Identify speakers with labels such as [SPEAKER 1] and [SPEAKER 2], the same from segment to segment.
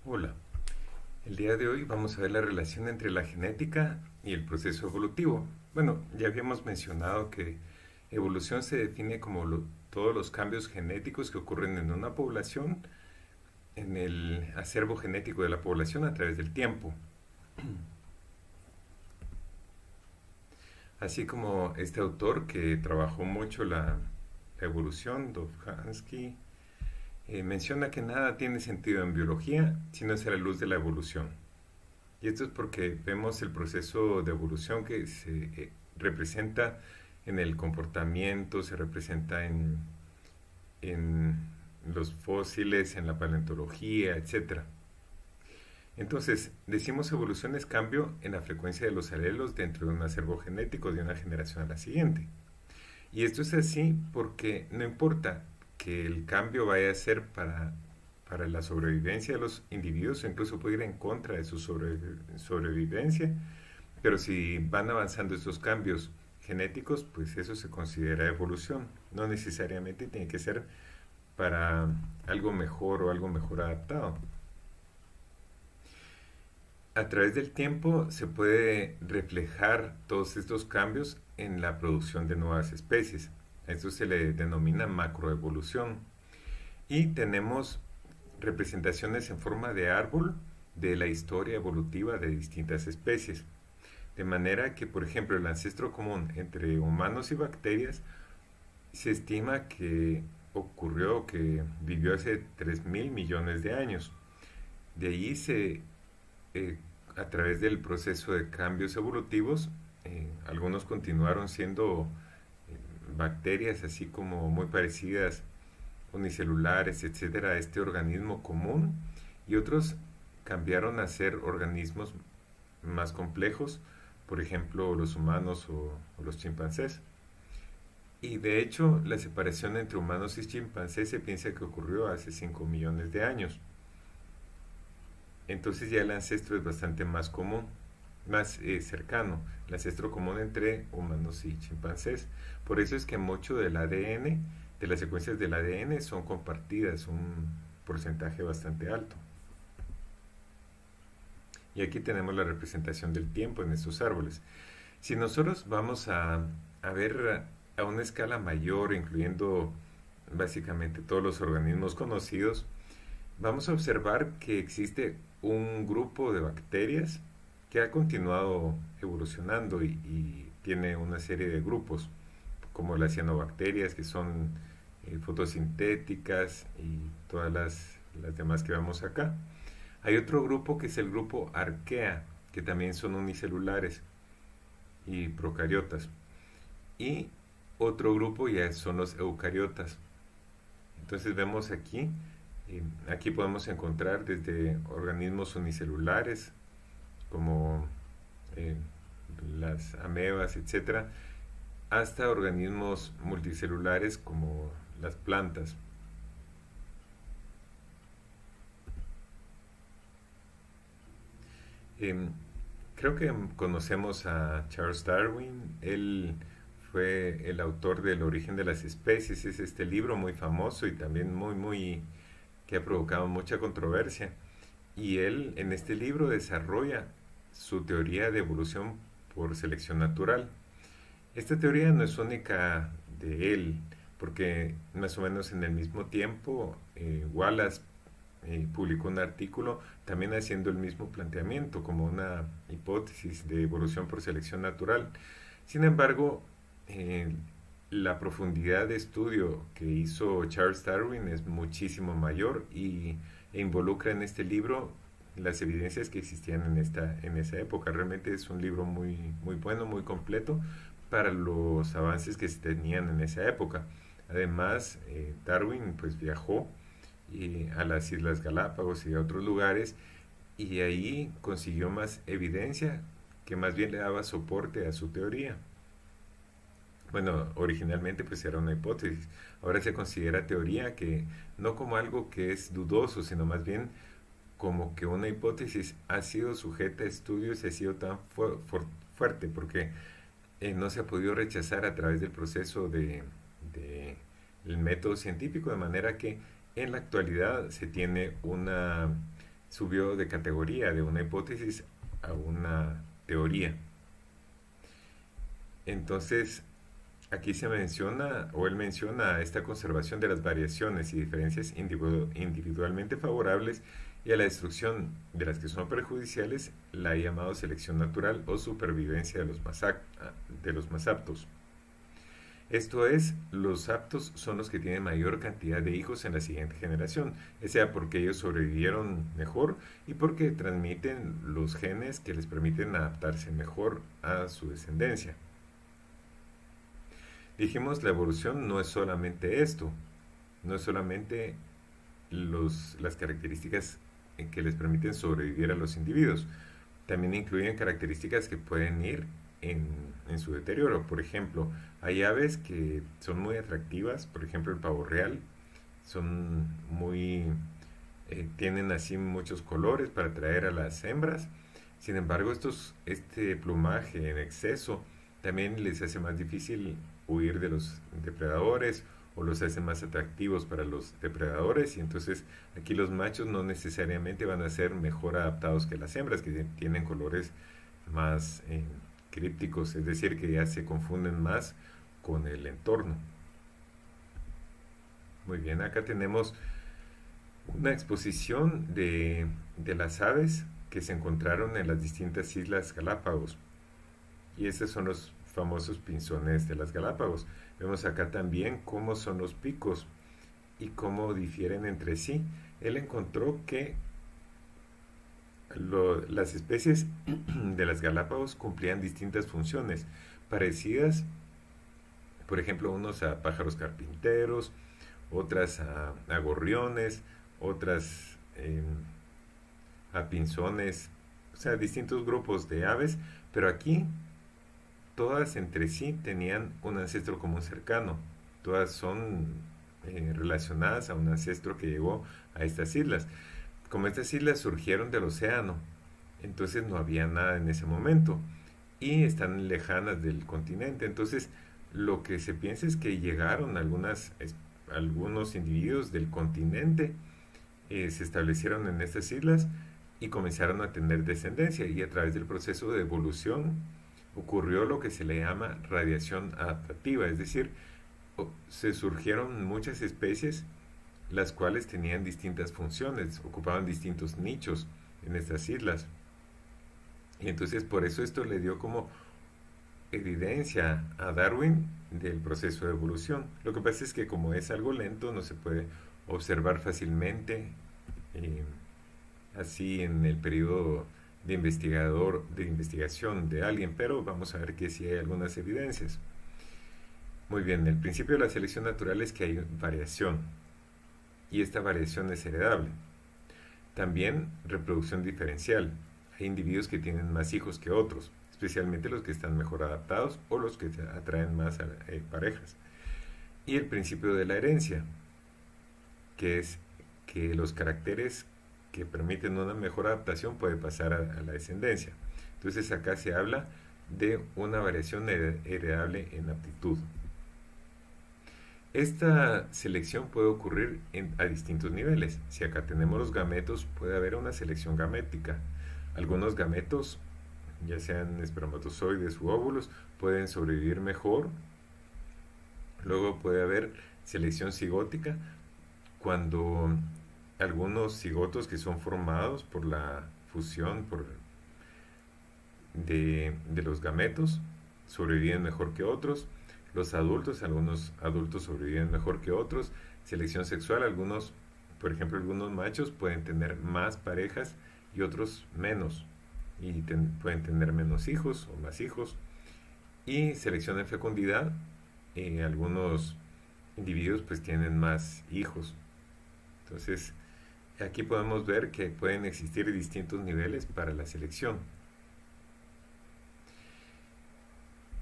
[SPEAKER 1] Hola, el día de hoy vamos a ver la relación entre la genética y el proceso evolutivo. Bueno, ya habíamos mencionado que evolución se define como todos los cambios genéticos que ocurren en una población, en el acervo genético de la población a través del tiempo. Así como este autor que trabajó mucho la evolución, Dovhansky, menciona que nada tiene sentido en biología si no es a la luz de la evolución. Y esto es porque vemos el proceso de evolución que se representa en el comportamiento, se representa en los fósiles, en la paleontología, etcétera. Entonces, decimos evolución es cambio en la frecuencia de los alelos dentro de un acervo genético de una generación a la siguiente. Y esto es así porque no importa que el cambio vaya a ser para la sobrevivencia de los individuos, o incluso puede ir en contra de su sobrevivencia, pero si van avanzando estos cambios genéticos, pues eso se considera evolución. No necesariamente tiene que ser para algo mejor o algo mejor adaptado. A través del tiempo se puede reflejar todos estos cambios en la producción de nuevas especies. A esto se le denomina macroevolución. Y tenemos representaciones en forma de árbol de la historia evolutiva de distintas especies. De manera que, por ejemplo, el ancestro común entre humanos y bacterias se estima que ocurrió, que vivió hace 3.000 millones de años. De ahí eh, a través del proceso de cambios evolutivos, algunos continuaron siendo bacterias así como muy parecidas, unicelulares, etcétera, a este organismo común, y otros cambiaron a ser organismos más complejos, por ejemplo los humanos o los chimpancés. Y de hecho, la separación entre humanos y chimpancés se piensa que ocurrió hace 5 millones de años. Entonces ya el ancestro es bastante más común, más cercano, el ancestro común entre humanos y chimpancés. Por eso es que mucho del ADN, de las secuencias del ADN, son compartidas, un porcentaje bastante alto. Y aquí tenemos la representación del tiempo en estos árboles. Si nosotros vamos a ver a una escala mayor, incluyendo básicamente todos los organismos conocidos, vamos a observar que existe un grupo de bacterias que ha continuado evolucionando y tiene una serie de grupos, como las cianobacterias, que son fotosintéticas, y todas las demás que vemos acá. Hay otro grupo que es el grupo Archaea, que también son unicelulares y procariotas. Y otro grupo ya son los eucariotas. Entonces vemos aquí podemos encontrar desde organismos unicelulares como eh, las amebas, etcétera, hasta organismos multicelulares como las plantas. Eh, Creo que conocemos a Charles Darwin. Él fue el autor del Origen de las Especies. Es este libro muy famoso y también muy que ha provocado mucha controversia. Y él en este libro desarrolla su teoría de evolución por selección natural. Esta teoría no es única de él, porque más o menos en el mismo tiempo Wallace publicó un artículo también haciendo el mismo planteamiento como una hipótesis de evolución por selección natural. Sin embargo, eh, la profundidad de estudio que hizo Charles Darwin es muchísimo mayor e involucra en este libro las evidencias que existían en esa época. Realmente es un libro muy bueno, muy completo para los avances que se tenían en esa época. Además, Darwin pues viajó a las Islas Galápagos y a otros lugares, y ahí consiguió más evidencia que más bien le daba soporte a su teoría. Bueno, originalmente pues era una hipótesis, ahora se considera teoría, que no como algo que es dudoso, sino más bien como que una hipótesis ha sido sujeta a estudios y ha sido tan fuerte porque no se ha podido rechazar a través del proceso de el método científico, de manera que en la actualidad se tiene una subió de categoría de una hipótesis a una teoría. Entonces, aquí se menciona, o él menciona, esta conservación de las variaciones y diferencias individualmente favorables y a la destrucción de las que son perjudiciales, la ha llamado selección natural o supervivencia de los más aptos. Esto es, los aptos son los que tienen mayor cantidad de hijos en la siguiente generación, ya sea porque ellos sobrevivieron mejor y porque transmiten los genes que les permiten adaptarse mejor a su descendencia. Dijimos, la evolución no es solamente esto, no es solamente las características que les permiten sobrevivir a los individuos, también incluyen características que pueden ir en su deterioro. Por ejemplo, hay aves que son muy atractivas, por ejemplo el pavo real, son muy, tienen así muchos colores para atraer a las hembras. Sin embargo, este plumaje en exceso también les hace más difícil huir de los depredadores o los hace más atractivos para los depredadores, y entonces aquí los machos no necesariamente van a ser mejor adaptados que las hembras, que tienen colores más crípticos, es decir, que ya se confunden más con el entorno. Muy bien, acá tenemos una exposición de las aves que se encontraron en las distintas islas Galápagos. Y estos son los famosos pinzones de las Galápagos. Vemos acá también cómo son los picos y cómo difieren entre sí. Él encontró que las especies de las Galápagos cumplían distintas funciones, parecidas, por ejemplo, unos a pájaros carpinteros, otras a gorriones, otras a pinzones, o sea, distintos grupos de aves, pero aquí todas entre sí tenían un ancestro común cercano, todas son relacionadas a un ancestro que llegó a estas islas. Como estas islas surgieron del océano, entonces no había nada en ese momento y están lejanas del continente, entonces lo que se piensa es que llegaron algunos individuos del continente, se establecieron en estas islas y comenzaron a tener descendencia, y a través del proceso de evolución ocurrió lo que se le llama radiación adaptativa, es decir, se surgieron muchas especies las cuales tenían distintas funciones, ocupaban distintos nichos en estas islas. Y entonces por eso esto le dio como evidencia a Darwin del proceso de evolución. Lo que pasa es que como es algo lento, no se puede observar fácilmente así en el periodo de investigación de alguien, pero vamos a ver que sí hay algunas evidencias. Muy bien, el principio de la selección natural es que hay variación, y esta variación es heredable. También reproducción diferencial. Hay individuos que tienen más hijos que otros, especialmente los que están mejor adaptados o los que atraen más parejas. Y el principio de la herencia, que es que los caracteres que permiten una mejor adaptación pueden pasar a la descendencia. Entonces acá se habla de una variación heredable en aptitud. Esta selección puede ocurrir a distintos niveles. Si acá tenemos los gametos, puede haber una selección gamética. Algunos gametos, ya sean espermatozoides u óvulos, pueden sobrevivir mejor. Luego puede haber selección cigótica, cuando algunos cigotos que son formados por la fusión de los gametos sobreviven mejor que otros. Los adultos, algunos adultos sobreviven mejor que otros. Selección sexual, por ejemplo, algunos machos pueden tener más parejas y otros menos, y pueden tener menos hijos o más hijos. Y selección de fecundidad, algunos individuos pues tienen más hijos. Entonces, aquí podemos ver que pueden existir distintos niveles para la selección.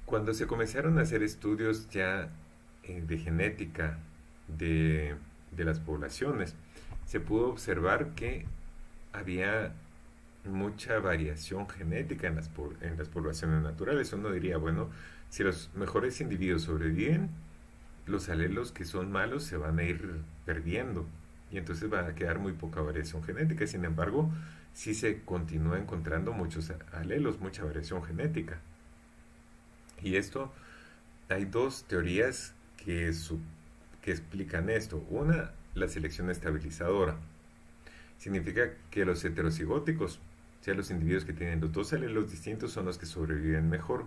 [SPEAKER 1] Cuando se comenzaron a hacer estudios ya de genética de las poblaciones, se pudo observar que había mucha variación genética en las poblaciones naturales. Uno diría, bueno, si los mejores individuos sobreviven, los alelos que son malos se van a ir perdiendo. y entonces va a quedar muy poca variación genética. Sin embargo, sí se continúa encontrando muchos alelos, mucha variación genética. Y esto, hay dos teorías que explican esto. Una, la selección estabilizadora. Significa que los heterocigóticos, o sea, los individuos que tienen los dos alelos distintos, son los que sobreviven mejor.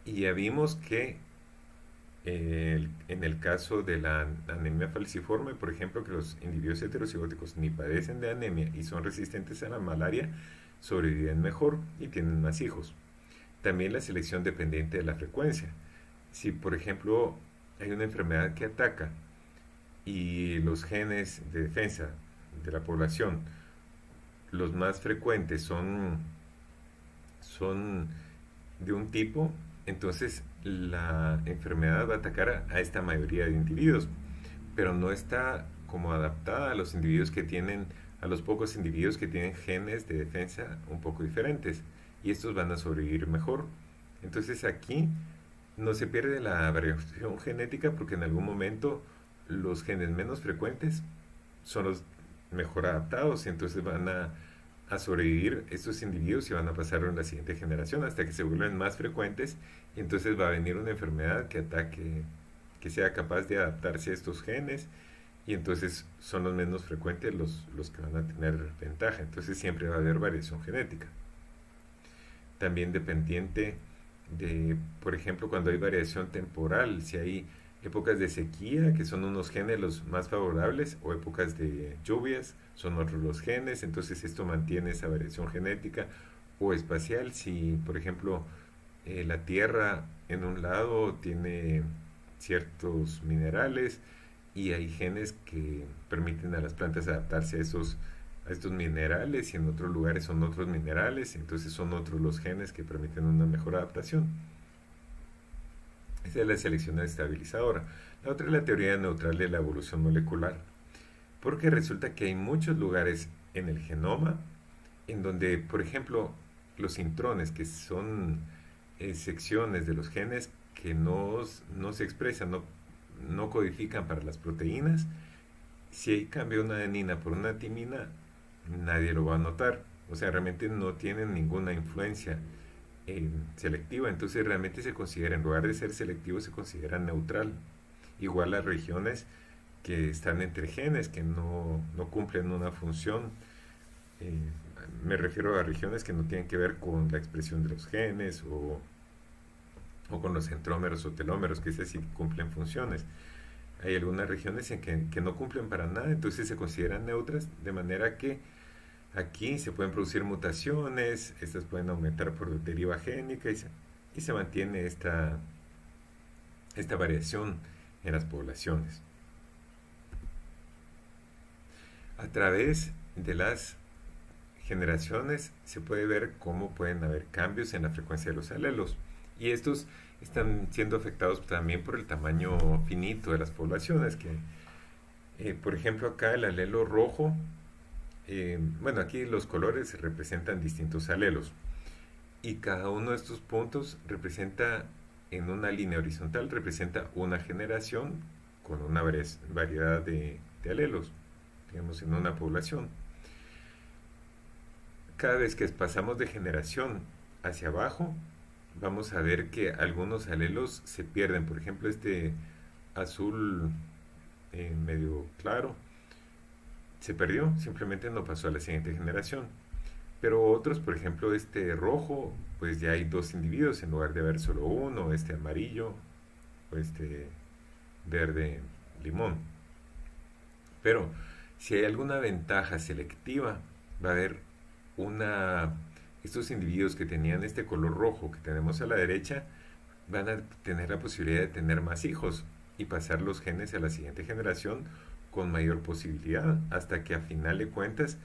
[SPEAKER 1] Y ya vimos que en el caso de la anemia falciforme, por ejemplo, que los individuos heterocigóticos ni padecen de anemia y son resistentes a la malaria, sobreviven mejor y tienen más hijos. También la selección dependiente de la frecuencia. Si, por ejemplo, hay una enfermedad que ataca y los genes de defensa de la población, los más frecuentes son de un tipo, entonces la enfermedad va a atacar a esta mayoría de individuos, pero no está como adaptada a los individuos que tienen, a los pocos individuos que tienen genes de defensa un poco diferentes, y estos van a sobrevivir mejor. Entonces aquí no se pierde la variación genética porque en algún momento los genes menos frecuentes son los mejor adaptados y entonces van a sobrevivir estos individuos y van a pasarlo en la siguiente generación hasta que se vuelven más frecuentes y entonces va a venir una enfermedad que ataque, que sea capaz de adaptarse a estos genes y entonces son los menos frecuentes los que van a tener ventaja. Entonces siempre va a haber variación genética. También dependiente de, por ejemplo, cuando hay variación temporal, si hay épocas de sequía, que son unos genes los más favorables, o épocas de lluvias, son otros los genes, entonces esto mantiene esa variación genética, o espacial, si por ejemplo la Tierra en un lado tiene ciertos minerales y hay genes que permiten a las plantas adaptarse a estos minerales y en otros lugares son otros minerales, entonces son otros los genes que permiten una mejor adaptación. Esa es la selección estabilizadora. La otra es la teoría neutral de la evolución molecular, porque resulta que hay muchos lugares en el genoma en donde, por ejemplo, los intrones, que son secciones de los genes que no se expresan, no codifican para las proteínas, si hay cambio una adenina por una timina, nadie lo va a notar. O sea, realmente no tienen ninguna influencia selectiva, entonces realmente se considera, en lugar de ser selectivo, se considera neutral. Igual las regiones que están entre genes, que no cumplen una función, eh, me refiero a regiones que no tienen que ver con la expresión de los genes o con los centrómeros o telómeros, que esas sí cumplen funciones. Hay algunas regiones en que no cumplen para nada, entonces se consideran neutras, de manera que aquí se pueden producir mutaciones, estas pueden aumentar por deriva génica y se mantiene esta variación en las poblaciones. A través de las generaciones se puede ver cómo pueden haber cambios en la frecuencia de los alelos y estos están siendo afectados también por el tamaño finito de las poblaciones que por ejemplo acá el alelo rojo, bueno, aquí los colores representan distintos alelos y cada uno de estos puntos representa, en una línea horizontal, representa una generación con una variedad de alelos, digamos, en una población. Cada vez que pasamos de generación hacia abajo, vamos a ver que algunos alelos se pierden. Por ejemplo, este azul medio claro se perdió, simplemente no pasó a la siguiente generación. Pero otros, por ejemplo, este rojo, pues ya hay dos individuos en lugar de haber solo uno, este amarillo o este verde limón. Pero si hay alguna ventaja selectiva, va a haber una... Estos individuos que tenían este color rojo que tenemos a la derecha van a tener la posibilidad de tener más hijos y pasar los genes a la siguiente generación con mayor posibilidad, hasta que a final de cuentas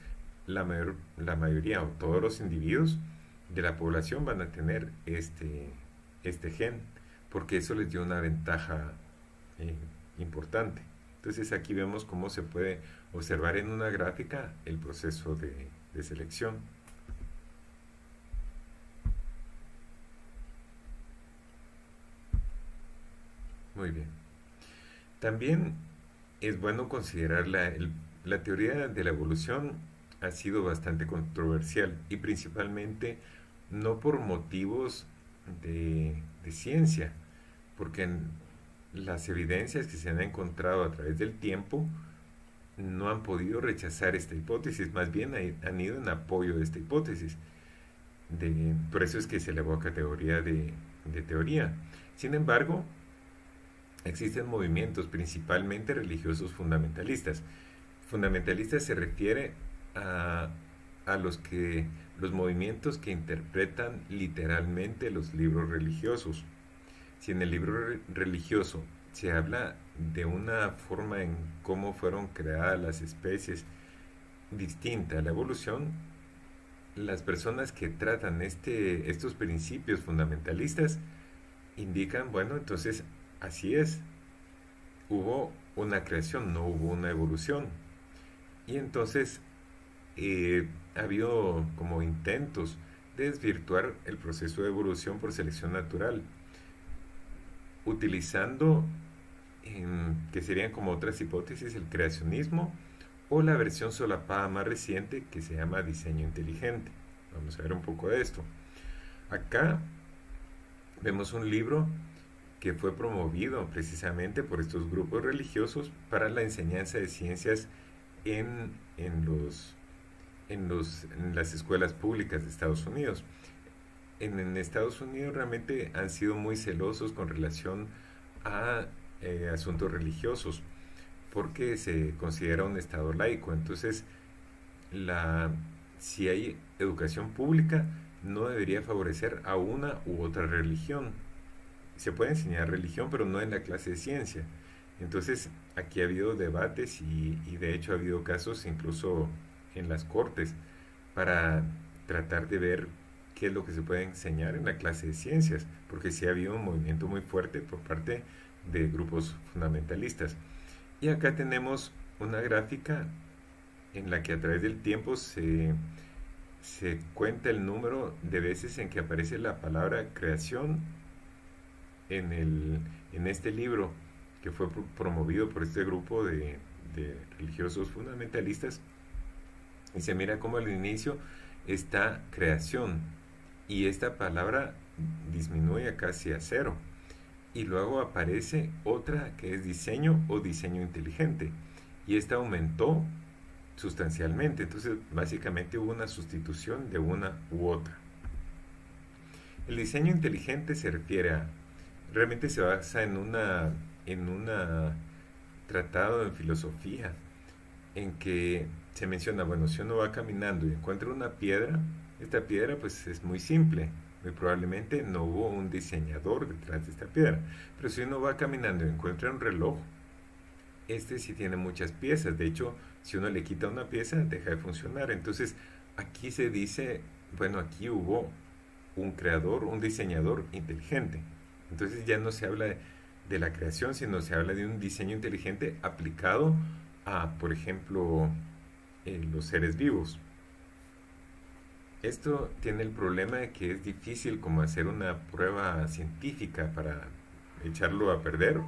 [SPEAKER 1] la mayoría o todos los individuos de la población van a tener este gen, porque eso les dio una ventaja eh, importante. Entonces aquí vemos cómo se puede observar en una gráfica el proceso de selección. Muy bien. También es bueno considerar la teoría de la evolución ha sido bastante controversial y principalmente no por motivos de ciencia, porque las evidencias que se han encontrado a través del tiempo no han podido rechazar esta hipótesis, más bien han ido en apoyo de esta hipótesis. Por eso es que se elevó a categoría de teoría. Sin embargo, existen movimientos principalmente religiosos fundamentalistas. Fundamentalistas se refiere a, a los movimientos que interpretan literalmente los libros religiosos. Si en el libro religioso se habla de una forma en cómo fueron creadas las especies distinta a la evolución, las personas que tratan estos principios fundamentalistas indican, bueno, entonces así es, hubo una creación, no hubo una evolución. Y entonces ha habido como intentos de desvirtuar el proceso de evolución por selección natural, utilizando que serían como otras hipótesis el creacionismo o la versión solapada más reciente que se llama diseño inteligente. Vamos a ver un poco de esto. Acá vemos un libro que fue promovido precisamente por estos grupos religiosos para la enseñanza de ciencias en, en, los, en las escuelas públicas de Estados Unidos. En Estados Unidos realmente han sido muy celosos con relación a asuntos religiosos porque se considera un estado laico. Entonces, la, si hay educación pública, no debería favorecer a una u otra religión. Se puede enseñar religión, pero no en la clase de ciencia. Entonces, aquí ha habido debates y de hecho ha habido casos incluso en las cortes para tratar de ver qué es lo que se puede enseñar en la clase de ciencias, porque sí ha habido un movimiento muy fuerte por parte de grupos fundamentalistas. Y acá tenemos una gráfica en la que a través del tiempo se cuenta el número de veces en que aparece la palabra creación en este libro que fue promovido por este grupo de religiosos fundamentalistas. Y se mira como al inicio está creación y esta palabra disminuye casi a cero. Y luego aparece otra que es diseño o diseño inteligente. Y esta aumentó sustancialmente. Entonces, básicamente hubo una sustitución de una u otra. El diseño inteligente se refiere a, realmente se basa en una tratado en filosofía, en que se menciona, bueno, si uno va caminando y encuentra una piedra, esta piedra pues es muy simple, muy probablemente no hubo un diseñador detrás de esta piedra, pero si uno va caminando y encuentra un reloj, este sí tiene muchas piezas, de hecho, si uno le quita una pieza, deja de funcionar. Entonces, aquí se dice, bueno, aquí hubo un creador, un diseñador inteligente. Entonces ya no se habla de la creación, sino se habla de un diseño inteligente aplicado a, por ejemplo, los seres vivos. Esto tiene el problema de que es difícil como hacer una prueba científica para echarlo a perder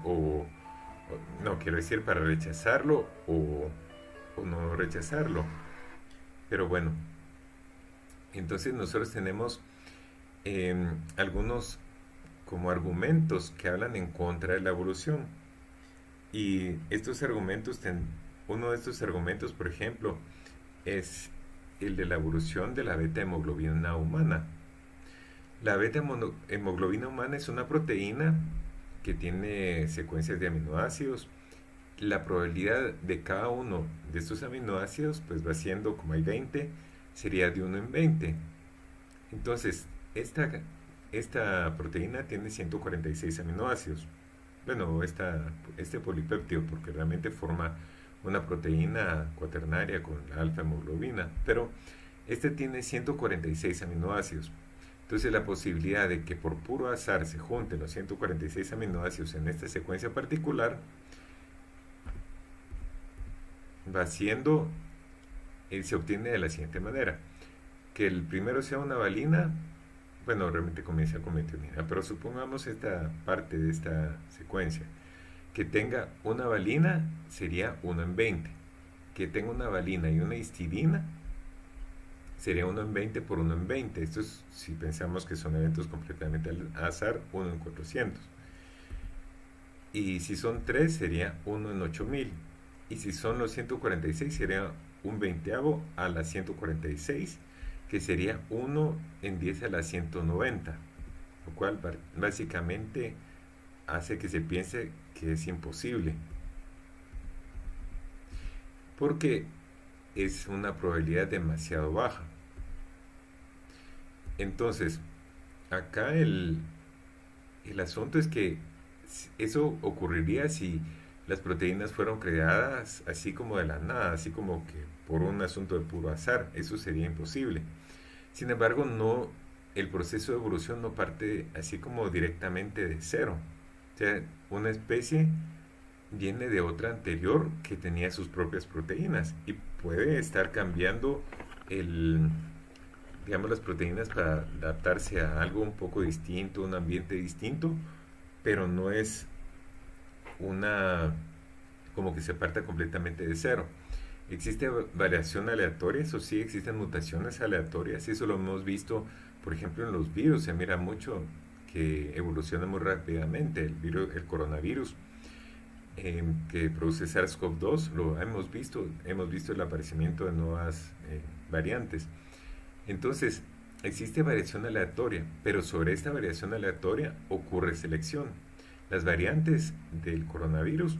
[SPEAKER 1] no, quiero decir para rechazarlo o no rechazarlo. Pero bueno, entonces nosotros tenemos algunos como argumentos que hablan en contra de la evolución. Y estos argumentos, uno de estos argumentos, por ejemplo, es el de la evolución de la beta hemoglobina humana. La beta hemoglobina humana es una proteína que tiene secuencias de aminoácidos. La probabilidad de cada uno de estos aminoácidos pues va siendo, como hay 20, sería de 1 en 20. Entonces, esta proteína tiene 146 aminoácidos. Bueno, este polipéptido, porque realmente forma una proteína cuaternaria con la alfa hemoglobina, pero este tiene 146 aminoácidos. Entonces la posibilidad de que por puro azar se junten los 146 aminoácidos en esta secuencia particular va siendo, se obtiene de la siguiente manera: que el primero sea una valina, bueno, realmente comienza con metionina, pero supongamos esta parte de esta secuencia, Que tenga una valina sería 1 en 20. Que tenga una valina y una histidina sería 1 en 20 por 1 en 20. Esto es si pensamos que son eventos completamente al azar, 1 en 400. Y si son 3 sería 1 en 8000. Y si son los 146 sería un veinteavo a la 146, que sería 1 en 10 a la 190. Lo cual básicamente hace que se piense que es imposible. Porque es una probabilidad demasiado baja. Entonces, acá el asunto es que eso ocurriría si las proteínas fueron creadas así como de la nada, así como que por un asunto de puro azar. Eso sería imposible. Sin embargo, no, el proceso de evolución no parte así como directamente de cero. O sea, una especie viene de otra anterior que tenía sus propias proteínas y puede estar cambiando el, digamos, las proteínas para adaptarse a algo un poco distinto, un ambiente distinto, pero no es una como que se parta completamente de cero. Existe variación aleatoria, eso sí, existen mutaciones aleatorias, y eso lo hemos visto, por ejemplo, en los virus. Se mira mucho que evoluciona muy rápidamente el virus, el coronavirus, que produce SARS-CoV-2. Lo hemos visto el aparecimiento de nuevas variantes. Entonces, existe variación aleatoria, pero sobre esta variación aleatoria ocurre selección. Las variantes del coronavirus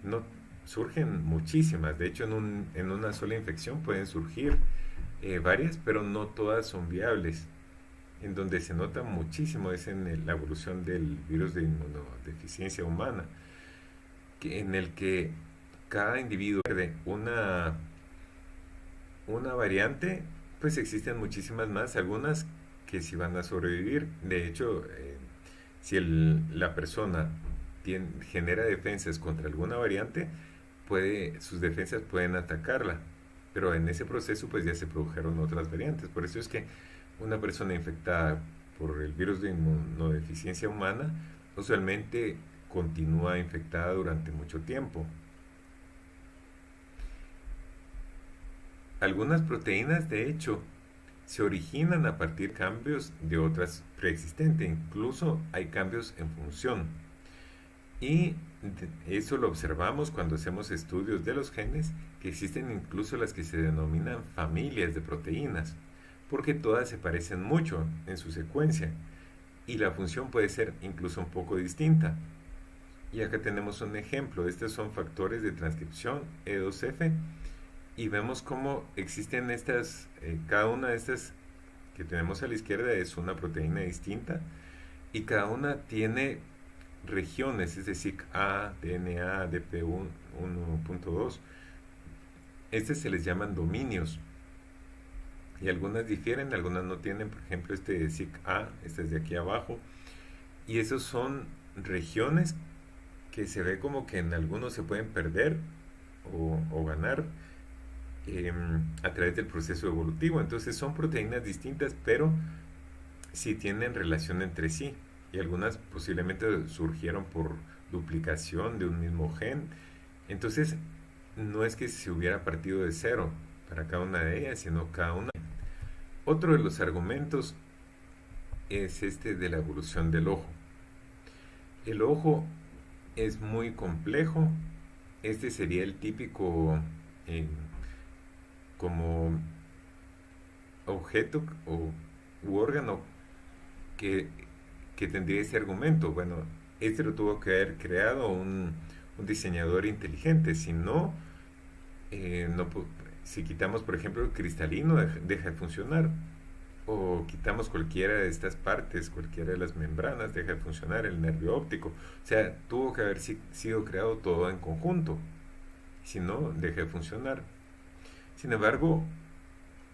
[SPEAKER 1] no surgen muchísimas. De hecho, en una sola infección pueden surgir varias, pero no todas son viables. En donde se nota muchísimo es en la evolución del virus de inmunodeficiencia humana, en el que cada individuo pierde una variante. Pues existen muchísimas más, algunas que sí van a sobrevivir. De hecho, si la persona genera defensas contra alguna variante, sus defensas pueden atacarla, pero en ese proceso pues ya se produjeron otras variantes. Por eso es que una persona infectada por el virus de inmunodeficiencia humana usualmente continúa infectada durante mucho tiempo. Algunas proteínas, de hecho, se originan a partir de cambios de otras preexistentes. Incluso hay cambios en función. Y eso lo observamos cuando hacemos estudios de los genes, que existen incluso las que se denominan familias de proteínas, porque todas se parecen mucho en su secuencia y la función puede ser incluso un poco distinta. Y acá tenemos un ejemplo. Estos son factores de transcripción E2F, y vemos cómo existen cada una de estas que tenemos a la izquierda es una proteína distinta, y cada una tiene regiones, es decir, A, DNA, DP1.2. Estas se les llaman dominios, y algunas difieren, algunas no tienen. Por ejemplo, este de SIC-A, este es de aquí abajo, y esos son regiones que se ve como que en algunos se pueden perder o ganar a través del proceso evolutivo. Entonces son proteínas distintas, pero sí tienen relación entre sí, y algunas posiblemente surgieron por duplicación de un mismo gen. Entonces no es que se hubiera partido de cero para cada una de ellas, sino cada una. Otro de los argumentos es este de la evolución del ojo. El ojo es muy complejo. Este sería el típico como objeto u órgano que tendría ese argumento. Bueno, este lo tuvo que haber creado un diseñador inteligente. Si no, si quitamos, por ejemplo, el cristalino, deja de funcionar. O quitamos cualquiera de estas partes, cualquiera de las membranas, deja de funcionar. El nervio óptico. O sea, tuvo que haber sido creado todo en conjunto. Si no, deja de funcionar. Sin embargo,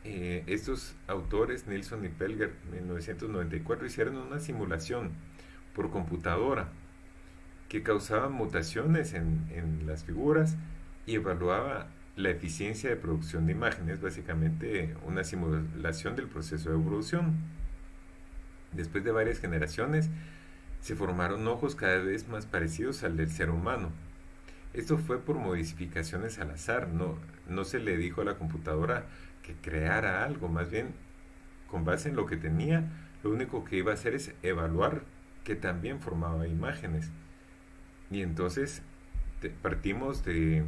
[SPEAKER 1] estos autores, Nilsson y Pelger, en 1994, hicieron una simulación por computadora que causaba mutaciones en las figuras y evaluaba la eficiencia de producción de imágenes, básicamente una simulación del proceso de evolución. Después de varias generaciones, se formaron ojos cada vez más parecidos al del ser humano. Esto fue por modificaciones al azar, no se le dijo a la computadora que creara algo, más bien con base en lo que tenía, lo único que iba a hacer es evaluar que también formaba imágenes. Y entonces partimos de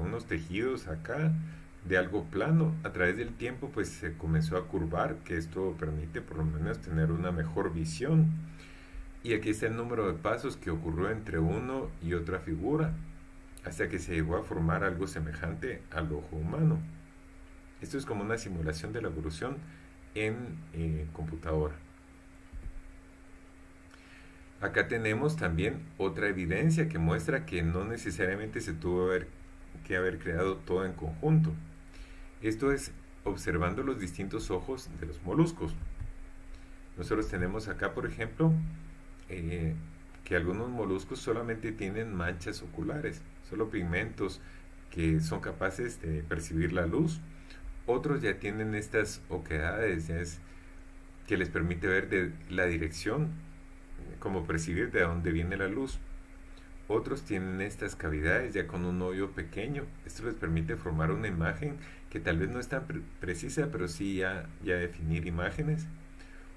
[SPEAKER 1] unos tejidos acá, de algo plano, a través del tiempo pues se comenzó a curvar, que esto permite por lo menos tener una mejor visión. Y aquí está el número de pasos que ocurrió entre uno y otra figura, hasta que se llegó a formar algo semejante al ojo humano. Esto es como una simulación de la evolución en computadora. Acá tenemos también otra evidencia que muestra que no necesariamente se tuvo que haber creado todo en conjunto. Esto es observando los distintos ojos de los moluscos. Nosotros tenemos acá, por ejemplo, que algunos moluscos solamente tienen manchas oculares, solo pigmentos que son capaces de percibir la luz. Otros ya tienen estas oquedades, que les permite ver de la dirección, como percibir de dónde viene la luz. Otros tienen estas cavidades ya con un hoyo pequeño. Esto les permite formar una imagen que tal vez no es tan precisa, pero sí ya definir imágenes.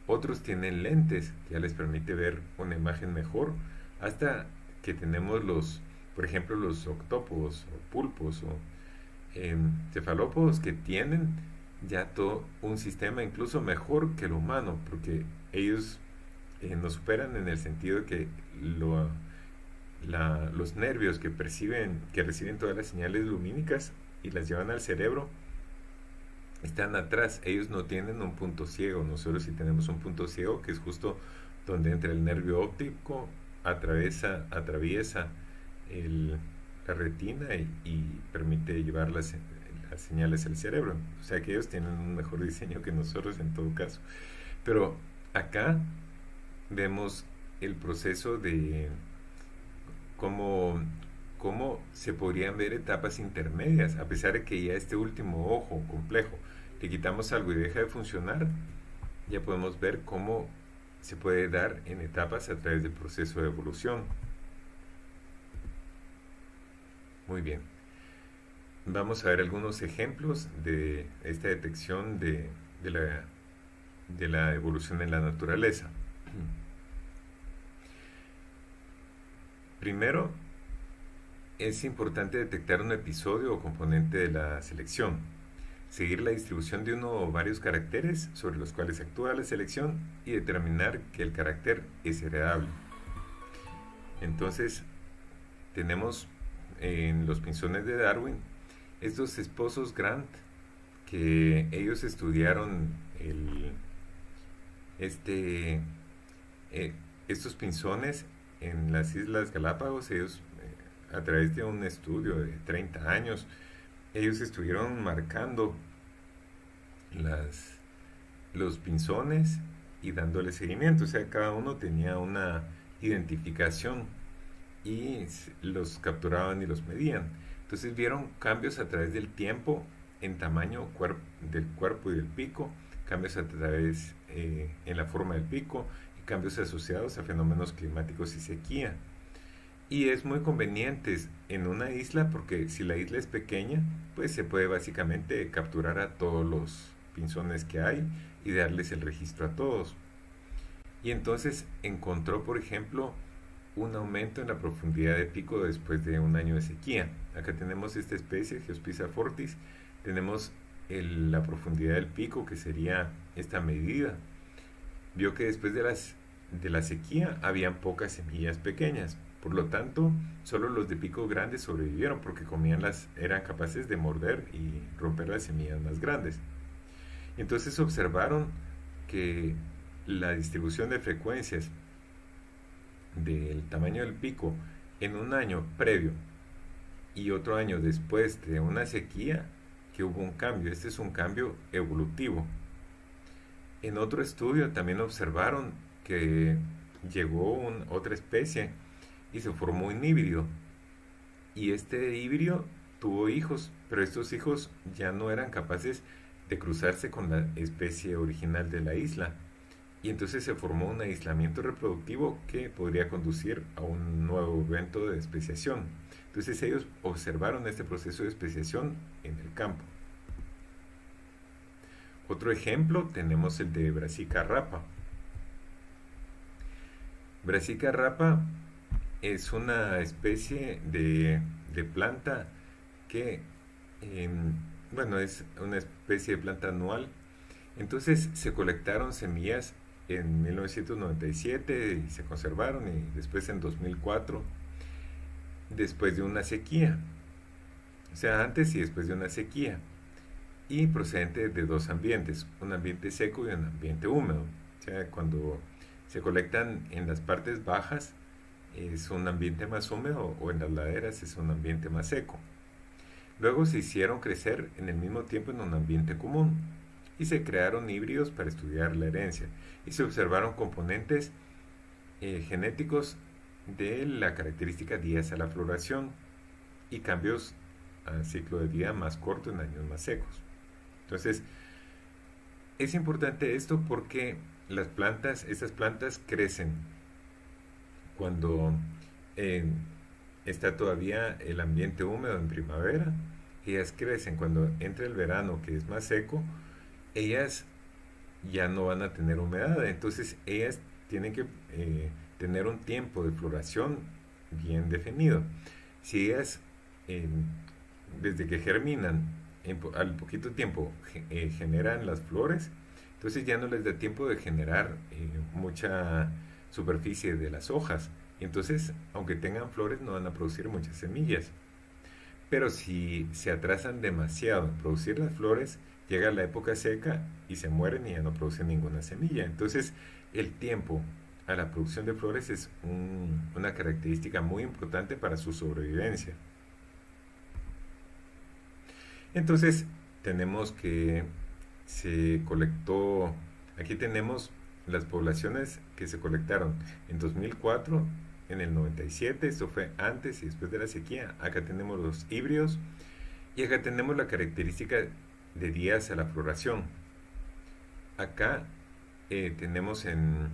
[SPEAKER 1] Otros tienen lentes, que ya les permite ver una imagen mejor, hasta que tenemos por ejemplo, los octópodos o pulpos o cefalópodos que tienen ya todo un sistema incluso mejor que el humano, porque ellos nos superan en el sentido de que los nervios que reciben todas las señales lumínicas y las llevan al cerebro, están atrás. Ellos no tienen un punto ciego. Nosotros sí tenemos un punto ciego, que es justo donde entra el nervio óptico, atraviesa la retina y permite llevar las señales al cerebro. O sea que ellos tienen un mejor diseño que nosotros en todo caso. Pero acá vemos el proceso de cómo se podrían ver etapas intermedias, a pesar de que ya este último ojo complejo le quitamos algo y deja de funcionar. Ya podemos ver cómo se puede dar en etapas a través del proceso de evolución. Muy bien, vamos a ver algunos ejemplos de esta detección de la evolución en la naturaleza. Primero, es importante detectar un episodio o componente de la selección, seguir la distribución de uno o varios caracteres sobre los cuales actúa la selección y determinar que el carácter es heredable. Entonces, tenemos en los pinzones de Darwin estos esposos Grant, que ellos estudiaron este, estos pinzones en las Islas Galápagos. Ellos, a través de un estudio de 30 años, ellos estuvieron marcando los pinzones y dándole seguimiento. O sea, cada uno tenía una identificación y los capturaban y los medían. Entonces vieron cambios a través del tiempo en tamaño del cuerpo y del pico, cambios a través en la forma del pico y cambios asociados a fenómenos climáticos y sequía. Y es muy conveniente en una isla, porque si la isla es pequeña, pues se puede básicamente capturar a todos los pinzones que hay y darles el registro a todos. Y entonces encontró, por ejemplo, un aumento en la profundidad de pico después de un año de sequía. Acá tenemos esta especie, Geospiza fortis, tenemos la profundidad del pico, que sería esta medida. Vio que después de la sequía habían pocas semillas pequeñas, por lo tanto solo los de pico grandes sobrevivieron, porque eran capaces de morder y romper las semillas más grandes. Entonces observaron que la distribución de frecuencias del tamaño del pico en un año previo y otro año después de una sequía, que hubo un cambio. Este es un cambio evolutivo. En otro estudio también observaron que llegó otra especie y se formó un híbrido, y este híbrido tuvo hijos, pero estos hijos ya no eran capaces de cruzarse con la especie original de la isla. y entonces se formó un aislamiento reproductivo que podría conducir a un nuevo evento de especiación. Entonces ellos observaron este proceso de especiación en el campo. Otro ejemplo tenemos el de Brassica rapa. Brassica rapa es una especie de planta que, eh, bueno, es una especie de planta anual. Entonces se colectaron semillas en 1997 y se conservaron, y después en 2004, después de una sequía, o sea, antes y después de una sequía, y procedente de dos ambientes, un ambiente seco y un ambiente húmedo. O sea, cuando se colectan en las partes bajas es un ambiente más húmedo, o en las laderas es un ambiente más seco. Luego se hicieron crecer en el mismo tiempo en un ambiente común y se crearon híbridos para estudiar la herencia y se observaron componentes genéticos de la característica días a la floración y cambios al ciclo de vida más corto en años más secos. Entonces, es importante esto porque estas plantas crecen cuando eh, está todavía el ambiente húmedo en primavera. Ellas crecen cuando entra el verano, que es más seco. Ellas ya no van a tener humedad, entonces ellas tienen que tener un tiempo de floración bien definido. Si ellas, eh, desde que germinan, al poquito tiempo generan las flores, entonces ya no les da tiempo de generar mucha superficie de las hojas. Y entonces, aunque tengan flores, no van a producir muchas semillas. Pero si se atrasan demasiado en producir las flores, llega la época seca y se mueren y ya no producen ninguna semilla. Entonces, el tiempo a la producción de flores es una característica muy importante para su sobrevivencia. Entonces, tenemos que se colectó, aquí tenemos las poblaciones que se colectaron en 2004, en el 97, esto fue antes y después de la sequía. Acá tenemos los híbridos y acá tenemos la característica de días a la floración. Acá tenemos en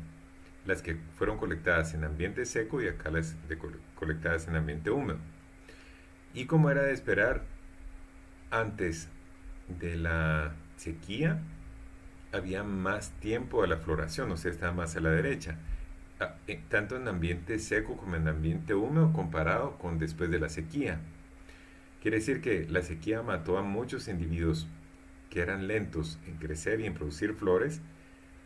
[SPEAKER 1] las que fueron colectadas en ambiente seco y acá las colectadas en ambiente húmedo. Y como era de esperar, antes de la sequía había más tiempo a la floración, o sea, estaba más a la derecha, tanto en ambiente seco como en ambiente húmedo comparado con después de la sequía. Quiere decir que la sequía mató a muchos individuos que eran lentos en crecer y en producir flores,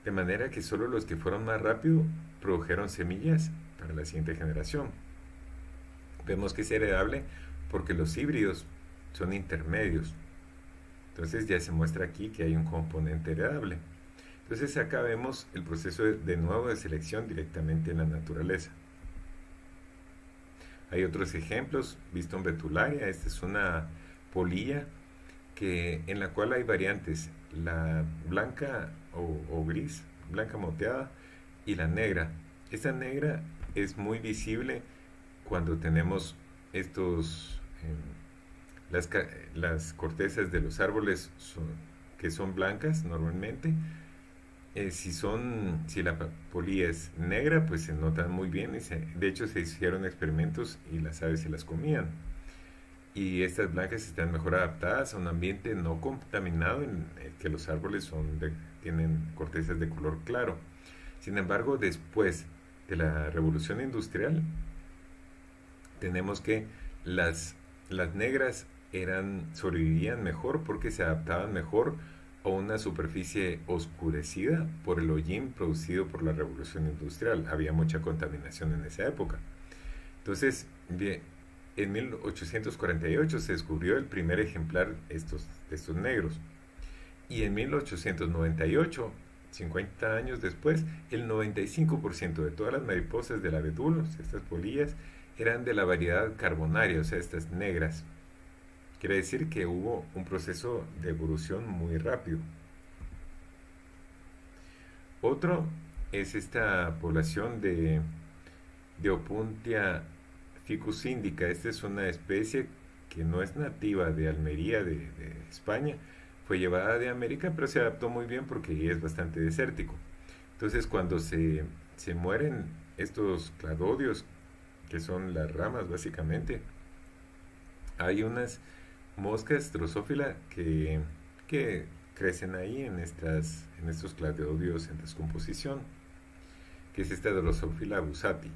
[SPEAKER 1] de manera que solo los que fueron más rápido produjeron semillas para la siguiente generación. Vemos que es heredable porque los híbridos son intermedios. Entonces ya se muestra aquí que hay un componente heredable. Entonces acá vemos el proceso de nuevo de selección directamente en la naturaleza. Hay otros ejemplos, Biston betularia. Esta es una polilla en la cual hay variantes, la blanca o gris, blanca moteada, y la negra. Esta negra es muy visible cuando tenemos estos las, las cortezas de los árboles que son blancas normalmente. Si la polilla es negra, pues se notan muy bien. De hecho, se hicieron experimentos y las aves se las comían. Y estas blancas están mejor adaptadas a un ambiente no contaminado en el que los árboles tienen cortezas de color claro. Sin embargo, después de la revolución industrial, tenemos que las negras sobrevivían mejor porque se adaptaban mejor a una superficie oscurecida por el hollín producido por la revolución industrial. Había mucha contaminación en esa época. Entonces, bien, en 1848 se descubrió el primer ejemplar de estos negros. Y en 1898, 50 años después, el 95% de todas las mariposas del abedul, estas polillas, eran de la variedad carbonaria, o sea, estas negras. Quiere decir que hubo un proceso de evolución muy rápido. Otro es esta población de Opuntia ficus indica. Esta es una especie que no es nativa de Almería, de España. Fue llevada de América, pero se adaptó muy bien porque es bastante desértico. Entonces cuando se mueren estos cladodios, que son las ramas básicamente, hay unas moscas drosófila que crecen ahí en estos cladodios en descomposición, que es esta Drosophila abusati.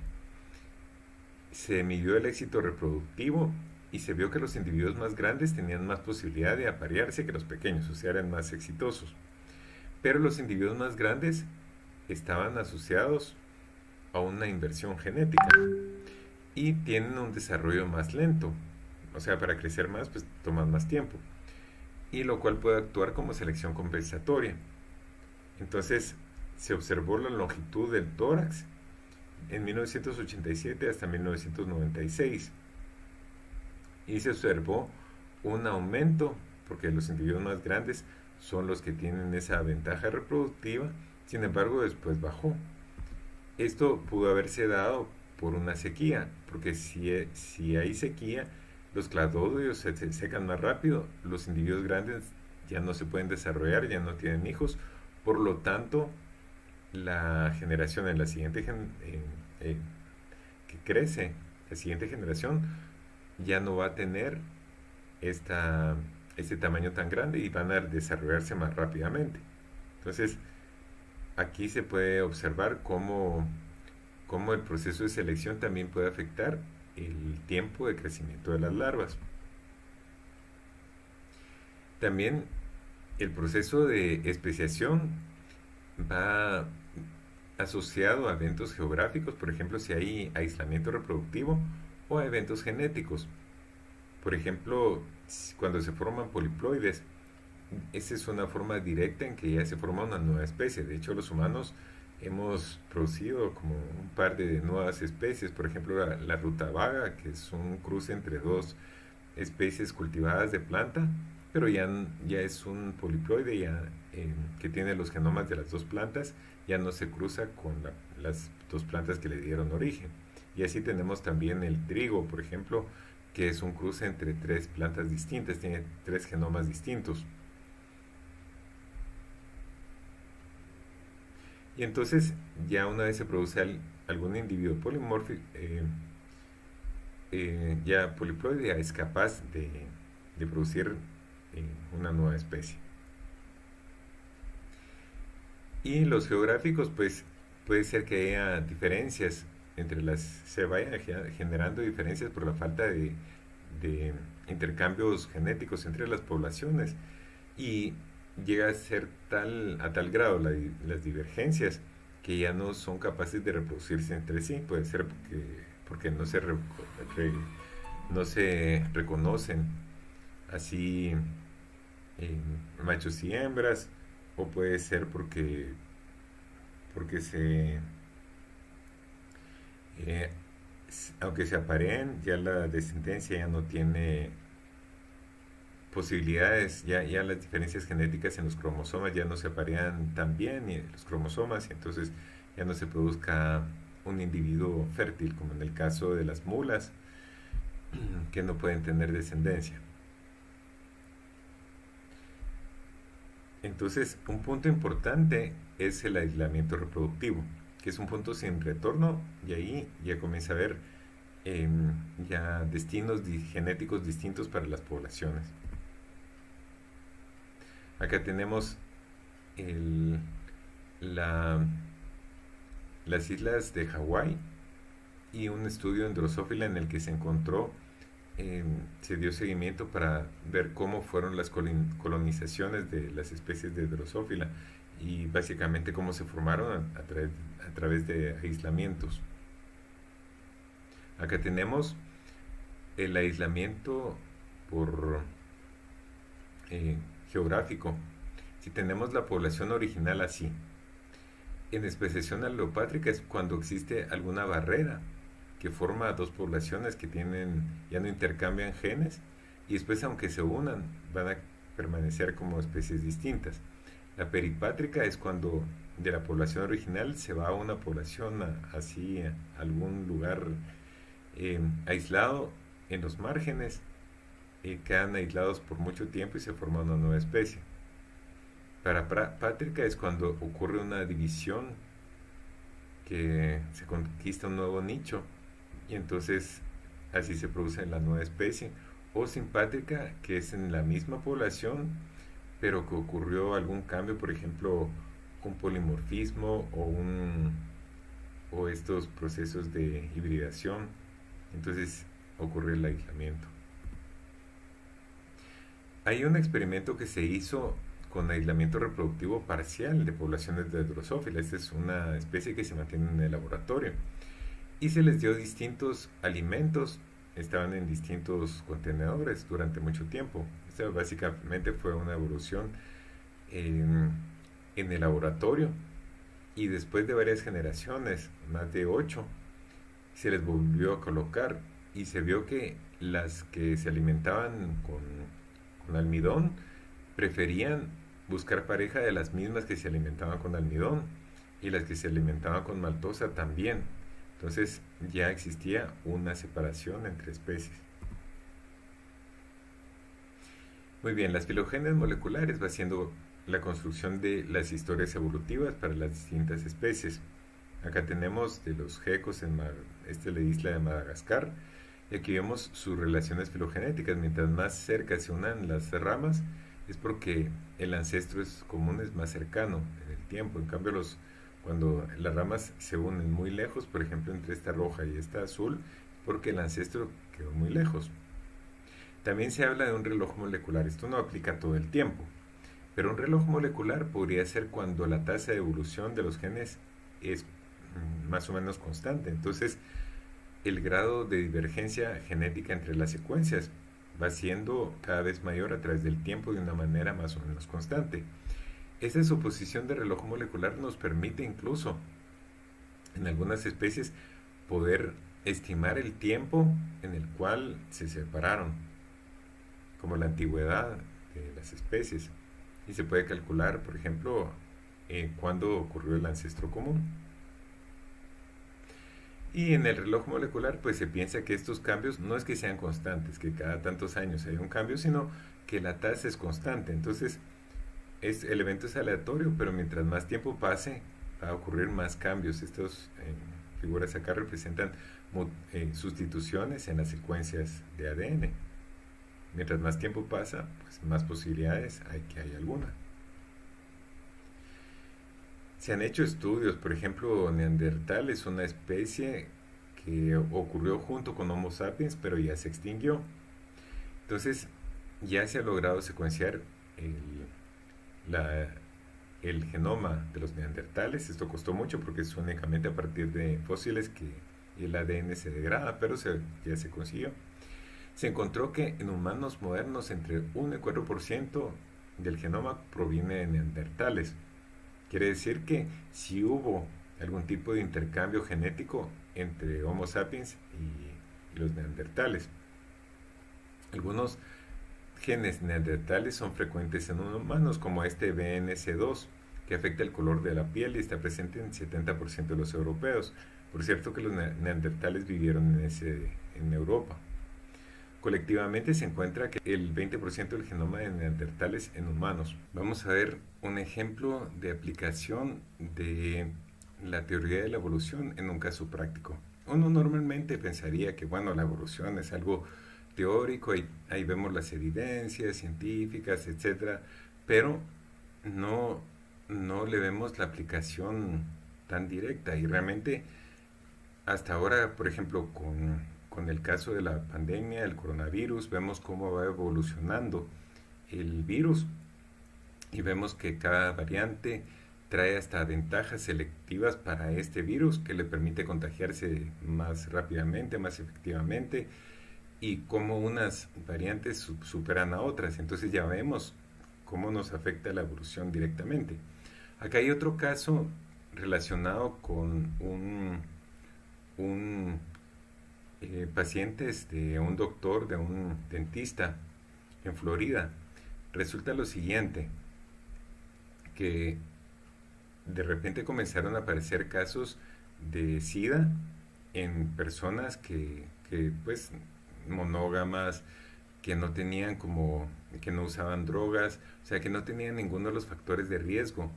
[SPEAKER 1] Se midió el éxito reproductivo y se vio que los individuos más grandes tenían más posibilidad de aparearse que los pequeños, o sea, eran más exitosos. Pero los individuos más grandes estaban asociados a una inversión genética y tienen un desarrollo más lento. O sea, para crecer más, pues toman más tiempo. Y lo cual puede actuar como selección compensatoria. Entonces, se observó la longitud del tórax en 1987 hasta 1996. Y se observó un aumento, porque los individuos más grandes son los que tienen esa ventaja reproductiva, sin embargo después bajó. Esto pudo haberse dado por una sequía, porque si hay sequía, los cladodios se secan más rápido, los individuos grandes ya no se pueden desarrollar, ya no tienen hijos, por lo tanto, la generación en la siguiente que crece, la siguiente generación ya no va a tener este tamaño tan grande y van a desarrollarse más rápidamente. Entonces, aquí se puede observar cómo el proceso de selección también puede afectar el tiempo de crecimiento de las larvas. También el proceso de especiación va asociado a eventos geográficos, por ejemplo, si hay aislamiento reproductivo o a eventos genéticos. Por ejemplo, cuando se forman poliploides, esa es una forma directa en que ya se forma una nueva especie. De hecho, los humanos hemos producido como un par de nuevas especies, por ejemplo, la rutabaga, que es un cruce entre dos especies cultivadas de planta, pero ya es un poliploide que tiene los genomas de las dos plantas, ya no se cruza con las dos plantas que le dieron origen. Y así tenemos también el trigo, por ejemplo, que es un cruce entre tres plantas distintas, tiene tres genomas distintos. Y entonces, ya una vez se produce algún individuo polimórfico, ya poliploide, ya es capaz de producir una nueva especie. Y los geográficos, pues puede ser que haya diferencias se vayan generando diferencias por la falta de intercambios genéticos entre las poblaciones y llega a ser a tal grado las divergencias que ya no son capaces de reproducirse entre sí. Puede ser porque no se reconocen así machos y hembras, o puede ser porque eh, aunque se apareen, ya la descendencia ya no tiene posibilidades, ya las diferencias genéticas en los cromosomas ya no se aparean tan bien y los cromosomas, y entonces ya no se produzca un individuo fértil, como en el caso de las mulas, que no pueden tener descendencia. Entonces, un punto importante es el aislamiento reproductivo, que es un punto sin retorno, y ahí ya comienza a haber ya destinos genéticos distintos para las poblaciones. Acá tenemos las islas de Hawái y un estudio en Drosophila en el que se encontró, se dio seguimiento para ver cómo fueron las colonizaciones de las especies de Drosophila y básicamente cómo se formaron a través de aislamientos. Acá tenemos el aislamiento por geográfico. Si tenemos la población original así, en especiación alopátrica es cuando existe alguna barrera que forma dos poblaciones que ya no intercambian genes, y después, aunque se unan, van a permanecer como especies distintas. La peripátrica es cuando de la población original se va a una población así, a algún lugar aislado en los márgenes, quedan aislados por mucho tiempo y se forma una nueva especie. Parapátrica es cuando ocurre una división que se conquista un nuevo nicho y entonces así se produce la nueva especie. O simpátrica, que es en la misma población, pero que ocurrió algún cambio, por ejemplo, un polimorfismo o estos procesos de hibridación. Entonces ocurre el aislamiento. Hay un experimento que se hizo con aislamiento reproductivo parcial de poblaciones de Drosophila. Esta es una especie que se mantiene en el laboratorio. Y se les dio distintos alimentos, estaban en distintos contenedores durante mucho tiempo. Esta básicamente fue una evolución en, en el laboratorio. Y después de varias generaciones, más de 8, se les volvió a colocar y se vio que las que se alimentaban con almidón preferían buscar pareja de las mismas que se alimentaban con almidón y las que se alimentaban con maltosa también. Entonces ya existía una separación entre especies. Muy bien, las filogenes moleculares va siendo la construcción de las historias evolutivas para las distintas especies. Acá tenemos de los gecos en la isla de Madagascar, y aquí vemos sus relaciones filogenéticas. Mientras más cerca se unan las ramas, es porque el ancestro es común, es más cercano en el tiempo. En cambio, cuando las ramas se unen muy lejos, por ejemplo, entre esta roja y esta azul, porque el ancestro quedó muy lejos. También se habla de un reloj molecular. Esto no aplica todo el tiempo, pero un reloj molecular podría ser cuando la tasa de evolución de los genes es más o menos constante. Entonces, el grado de divergencia genética entre las secuencias va siendo cada vez mayor a través del tiempo de una manera más o menos constante. Esta suposición de reloj molecular nos permite incluso en algunas especies poder estimar el tiempo en el cual se separaron, como la antigüedad de las especies. Y se puede calcular, por ejemplo, cuándo ocurrió el ancestro común. Y en el reloj molecular, pues se piensa que estos cambios no es que sean constantes, que cada tantos años hay un cambio, sino que la tasa es constante. Entonces, el evento es aleatorio, pero mientras más tiempo pase, va a ocurrir más cambios. Estas figuras acá representan sustituciones en las secuencias de ADN. Mientras más tiempo pasa, pues más posibilidades hay que haya alguna. Se han hecho estudios, por ejemplo, Neandertal es una especie que ocurrió junto con Homo sapiens, pero ya se extinguió. Entonces, ya se ha logrado secuenciar la, el genoma de los neandertales. Esto costó mucho porque es únicamente a partir de fósiles que el ADN se degrada, pero ya se consiguió. Se encontró que en humanos modernos entre 1 y 4% del genoma proviene de neandertales. Quiere decir que si hubo algún tipo de intercambio genético entre Homo sapiens y los neandertales. Algunos genes neandertales son frecuentes en humanos, como este BNC2, que afecta el color de la piel y está presente en 70% de los europeos. Por cierto que los neandertales vivieron en Europa. Colectivamente se encuentra que el 20% del genoma de neandertales en humanos. Vamos a ver un ejemplo de aplicación de la teoría de la evolución en un caso práctico. Uno normalmente pensaría que, bueno, la evolución es algo teórico, ahí vemos las evidencias científicas, etcétera, pero no le vemos la aplicación tan directa. Y realmente, hasta ahora, por ejemplo, con el caso de la pandemia, el coronavirus, vemos cómo va evolucionando el virus y vemos que cada variante trae hasta ventajas selectivas para este virus que le permite contagiarse más rápidamente, más efectivamente, y cómo unas variantes superan a otras. Entonces ya vemos cómo nos afecta la evolución directamente. Acá hay otro caso relacionado con un pacientes de un doctor, de un dentista en Florida. Resulta lo siguiente, que de repente comenzaron a aparecer casos de SIDA en personas que pues monógamas, que no que no usaban drogas, o sea que no tenían ninguno de los factores de riesgo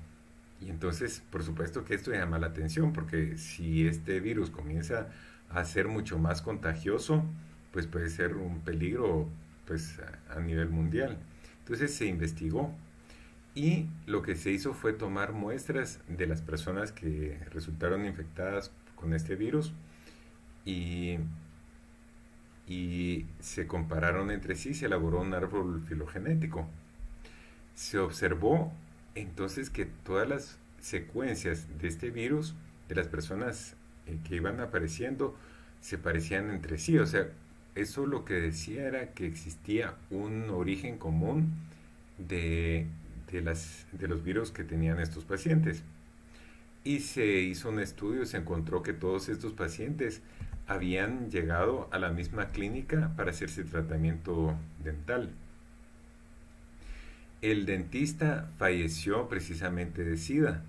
[SPEAKER 1] Y entonces, por supuesto que esto llama la atención, porque si este virus comienza a ser mucho más contagioso, pues puede ser un peligro pues a nivel mundial. Entonces se investigó y lo que se hizo fue tomar muestras de las personas que resultaron infectadas con este virus y, y se compararon entre sí, se elaboró un árbol filogenético. Se observó entonces que todas las secuencias de este virus, de las personas que iban apareciendo, se parecían entre sí. O sea, eso lo que decía era que existía un origen común de, de los virus que tenían estos pacientes. Y se hizo un estudio, se encontró que todos estos pacientes habían llegado a la misma clínica para hacerse tratamiento dental. El dentista falleció precisamente de SIDA,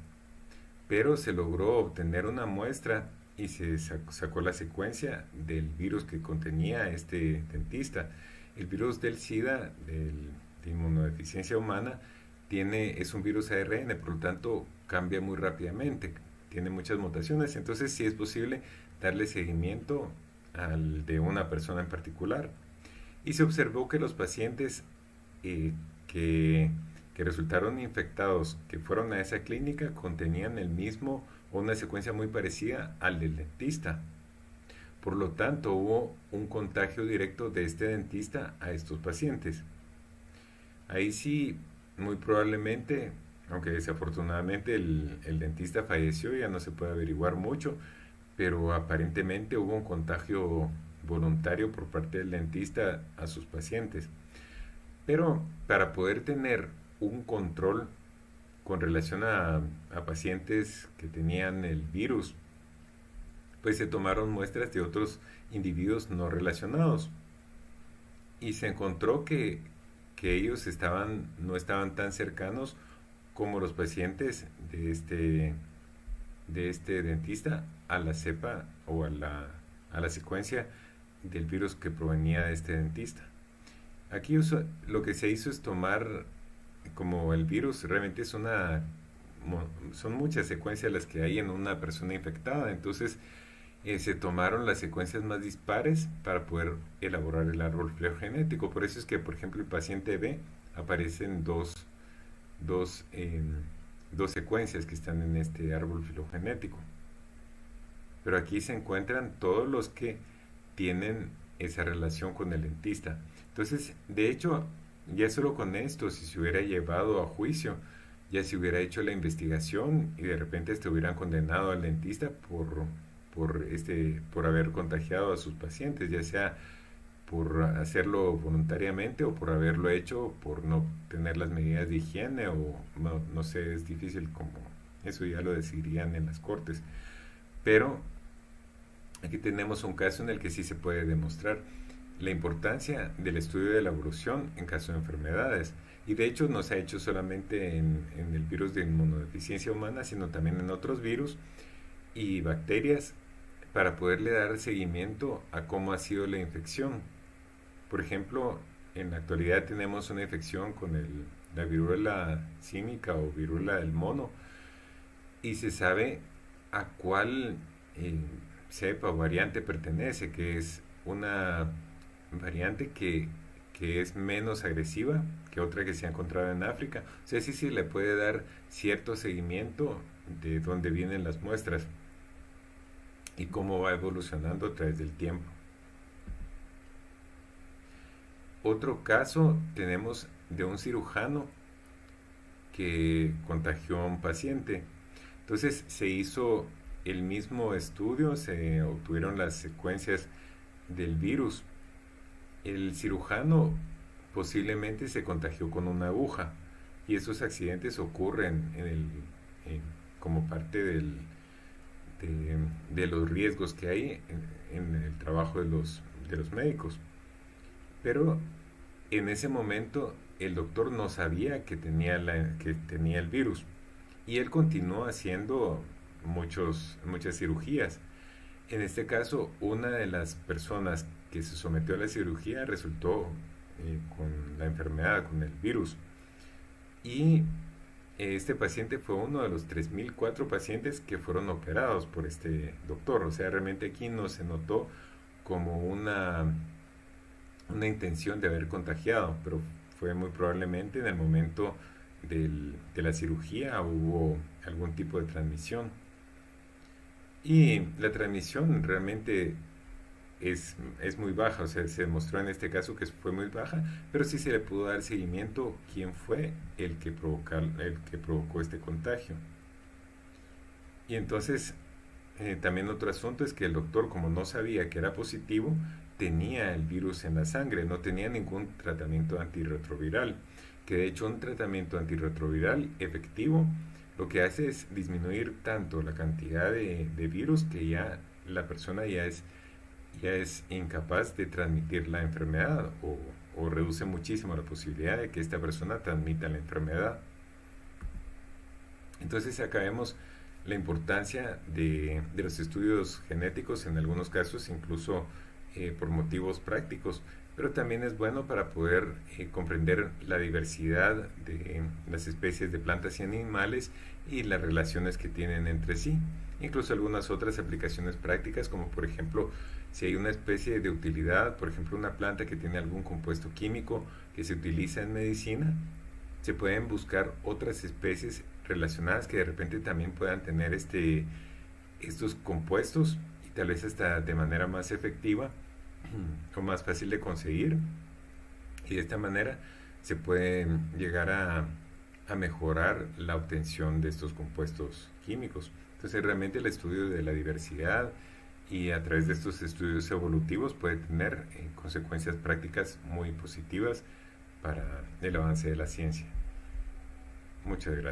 [SPEAKER 1] pero se logró obtener una muestra y se sacó la secuencia del virus que contenía este dentista. El virus del SIDA, de inmunodeficiencia humana, es un virus ARN, por lo tanto cambia muy rápidamente, tiene muchas mutaciones, entonces sí es posible darle seguimiento al de una persona en particular. Y se observó que los pacientes eh, que, que resultaron infectados, que fueron a esa clínica, contenían el mismo o una secuencia muy parecida al del dentista. Por lo tanto, hubo un contagio directo de este dentista a estos pacientes. Ahí sí, muy probablemente, aunque desafortunadamente el dentista falleció, ya no se puede averiguar mucho, pero aparentemente hubo un contagio voluntario por parte del dentista a sus pacientes. Pero para poder tener un control con relación a pacientes que tenían el virus, pues se tomaron muestras de otros individuos no relacionados y se encontró que ellos no estaban tan cercanos como los pacientes de este dentista a la cepa o a la secuencia del virus que provenía de este dentista. Aquí lo que se hizo es tomar, como el virus realmente son muchas secuencias las que hay en una persona infectada, entonces se tomaron las secuencias más dispares para poder elaborar el árbol filogenético. Por eso es que, por ejemplo, el paciente B aparecen dos, eh, dos secuencias que están en este árbol filogenético. Pero aquí se encuentran todos los que tienen esa relación con el dentista. Entonces, de hecho, ya solo con esto, si se hubiera llevado a juicio, ya se hubiera hecho la investigación y de repente hubieran condenado al dentista por haber contagiado a sus pacientes, ya sea por hacerlo voluntariamente o por haberlo hecho por no tener las medidas de higiene o no sé, es difícil como eso ya lo decidirían en las cortes. Pero aquí tenemos un caso en el que sí se puede demostrar la importancia del estudio de la evolución en caso de enfermedades. Y de hecho no se ha hecho solamente en el virus de inmunodeficiencia humana, sino también en otros virus y bacterias para poderle dar seguimiento a cómo ha sido la infección. Por ejemplo, en la actualidad tenemos una infección con la viruela símica o viruela del mono y se sabe a cuál cepa o variante pertenece, que es una variante que es menos agresiva que otra que se ha encontrado en África. O sea, sí se le puede dar cierto seguimiento de dónde vienen las muestras y cómo va evolucionando a través del tiempo. Otro caso tenemos de un cirujano que contagió a un paciente. Entonces se hizo el mismo estudio, se obtuvieron las secuencias del virus. El cirujano posiblemente se contagió con una aguja y esos accidentes ocurren como parte de los riesgos que hay en el trabajo de los médicos. Pero en ese momento el doctor no sabía que tenía el virus y él continuó haciendo muchas cirugías. En este caso, una de las personas que se sometió a la cirugía resultó con la enfermedad, con el virus. Y Este paciente fue uno de los 3004 pacientes que fueron operados por este doctor. O sea, realmente aquí no se notó como una intención de haber contagiado, pero fue muy probablemente en el momento de la cirugía hubo algún tipo de transmisión. Y la transmisión realmente es muy baja, o sea, se demostró en este caso que fue muy baja, pero sí se le pudo dar seguimiento quién fue el que provocó este contagio. Y entonces, también otro asunto es que el doctor, como no sabía que era positivo, tenía el virus en la sangre, no tenía ningún tratamiento antirretroviral, que de hecho un tratamiento antirretroviral efectivo lo que hace es disminuir tanto la cantidad de virus que ya la persona ya es incapaz de transmitir la enfermedad o reduce muchísimo la posibilidad de que esta persona transmita la enfermedad. Entonces acá vemos la importancia de los estudios genéticos en algunos casos, incluso por motivos prácticos, pero también es bueno para poder comprender la diversidad de las especies de plantas y animales y las relaciones que tienen entre sí. Incluso algunas otras aplicaciones prácticas, como por ejemplo, si hay una especie de utilidad, por ejemplo una planta que tiene algún compuesto químico que se utiliza en medicina, se pueden buscar otras especies relacionadas que de repente también puedan tener estos compuestos y tal vez hasta de manera más efectiva o más fácil de conseguir, y de esta manera se puede llegar a mejorar la obtención de estos compuestos químicos. Entonces realmente el estudio de la diversidad y a través de estos estudios evolutivos puede tener consecuencias prácticas muy positivas para el avance de la ciencia. Muchas gracias.